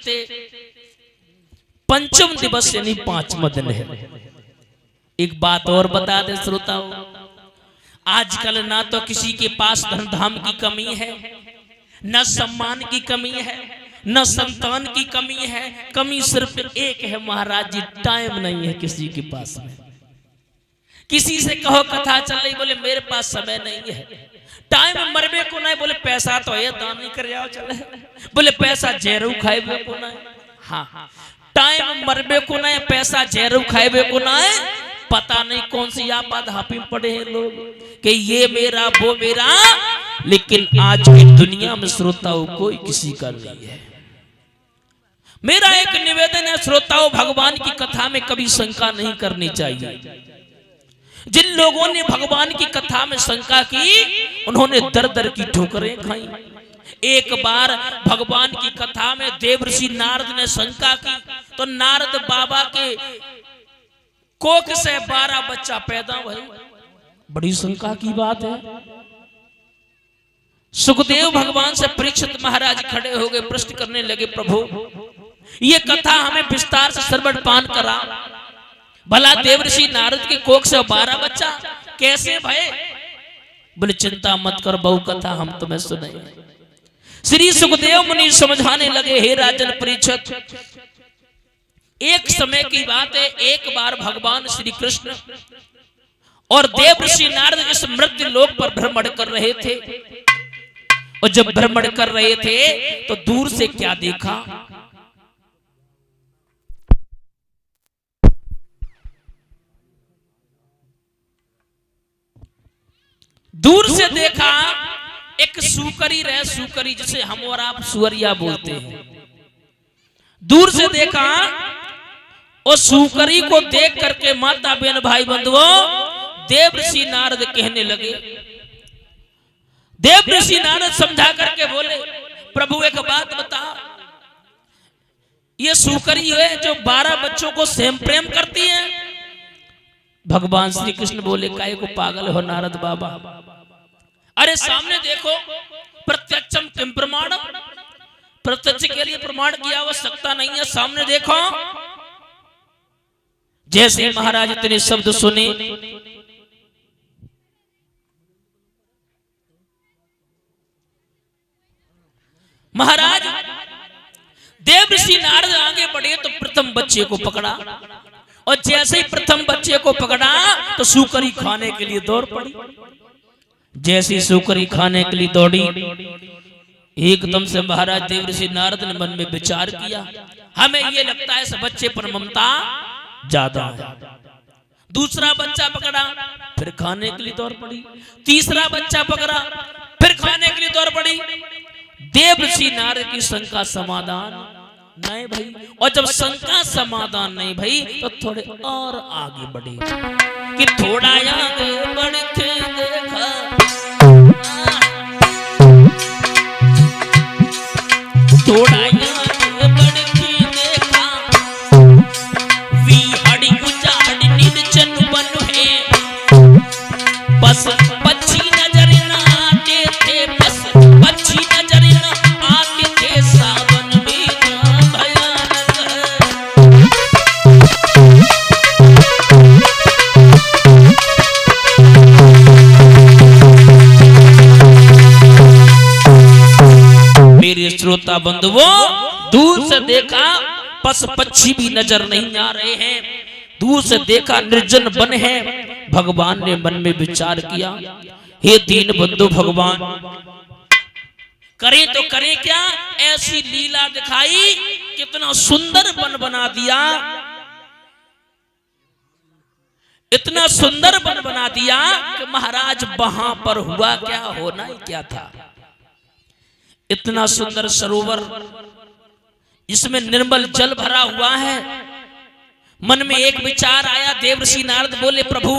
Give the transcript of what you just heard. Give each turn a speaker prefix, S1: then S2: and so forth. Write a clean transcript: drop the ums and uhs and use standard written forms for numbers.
S1: चलते पंचम दिवस यानी 5वां दिन है। एक बात और बता दे श्रोताओं, आजकल ना तो किसी के पास धन धाम की कमी है, न सम्मान की कमी है, न संतान की कमी है। कमी सिर्फ एक है महाराज जी, टाइम नहीं है किसी के पास में। किसी से कहो कथा चल रही, बोले मेरे पास समय नहीं है। टाइम मरबे को नहीं, बोले पैसा तो है दान नहीं कर जाओ चले, बोले पैसा जहरू खाएबे को नहीं। हाँ, टाइम मरबे को नहीं, पैसा जहरू खाएबे को नहीं। पता नहीं कौन सी आपात हापी पड़े हैं लोग कि ये मेरा वो मेरा, लेकिन आज की दुनिया में श्रोताओं कोई किसी का नहीं है। मेरा एक निवेदन है श्रोताओं, भगवान की कथा में कभी शंका नहीं करनी चाहिए। जिन लोगों ने भगवान की कथा में शंका की, उन्होंने दर दर की ठोकरें खाई। एक बार भगवान की कथा में देवर्षि नारद ने शंका की, तो नारद बाबा के कोख से 12 बच्चा पैदा हुए। बड़ी शंका की बात है। सुखदेव भगवान से परीक्षित महाराज खड़े हो गए, प्रश्न करने लगे, प्रभु ये कथा हमें विस्तार से श्रवण पान करा। भला देवर्षि नारद के कोख से 12 बच्चा कैसे भये? बोले चिंता मत कर बहु कथा हम तुम्हें सुनाएंगे। श्री सुखदेव मुनि समझाने लगे, हे राजन परीक्षित, एक समय की बात है, एक बार भगवान श्री कृष्ण और देवर्षि नारद इस मृत्यु लोक पर भ्रमण कर रहे थे। और जब भ्रमण कर रहे थे तो दूर से क्या देखा? दूर से देखा एक सूकरी रहे, सूकरी जिसे हम और आप सुअरिया बोलते हैं। दूर से देखा और सूकरी को देख करके माता बहन भाई बंधुओं, देवर्षि नारद कहने लगे। देवर्षि नारद समझा करके बोले, प्रभु एक बात बता, ये सूकरी है जो 12 बच्चों को सेम प्रेम करती है? भगवान श्री कृष्ण बोले, काहे को पागल हो नारद बाबा, अरे सामने देखो, प्रत्यक्षम किम प्रमाणम, प्रत्यक्ष के लिए प्रमाण की आवश्यकता नहीं है, सामने देखो। जैसे महाराज इतने शब्द सुने, महाराज देवर्षि नारद आगे बढ़े तो प्रथम बच्चे को पकड़ा, और जैसे ही प्रथम बच्चे को पकड़ा तो सूकरी खाने के लिए दौड़ पड़ी। जैसी सूकरी खाने के लिए दौड़ी, एकदम से महाराज देवर्षि नारद ने मन में विचार किया, हमें ये लगता है इस बच्चे पर ममता ज्यादा है। दूसरा बच्चा पकड़ा, फिर खाने के लिए दौड़ पड़ी। तीसरा बच्चा पकड़ा, फिर खाने के लिए दौड़ पड़ी। देवर्षि नारद की शंका समाधान नहीं भाई, और जब शंका समाधान नहीं भाई तो थोड़े और आगे बढ़े कि थोड़ा आगे बढ़ के देखा, थोड़ा आगे बढ़ के देखा, विहड़ी उजाड़ निर्जन वन है, बस पक्षी नजर न आते थे, बस पक्षी नजर न आते थे, सावन में भयानक मेरे श्रोता बंधुओं, दूर से देखा पशु पक्षी भी नजर नहीं आ रहे हैं, दूर से देखा निर्जन वन है। भगवान ने मन में विचार किया, हे दीन बंधु भगवान, करे तो करे क्या, ऐसी लीला दिखाई, कितना सुंदर वन बना दिया, इतना सुंदर वन बना दिया कि महाराज वहां पर हुआ क्या, होना ही क्या था। इतना सुंदर सरोवर, इसमें निर्मल जल भरा हुआ है। मन में एक विचार आया, देवर्षि नारद बोले, प्रभु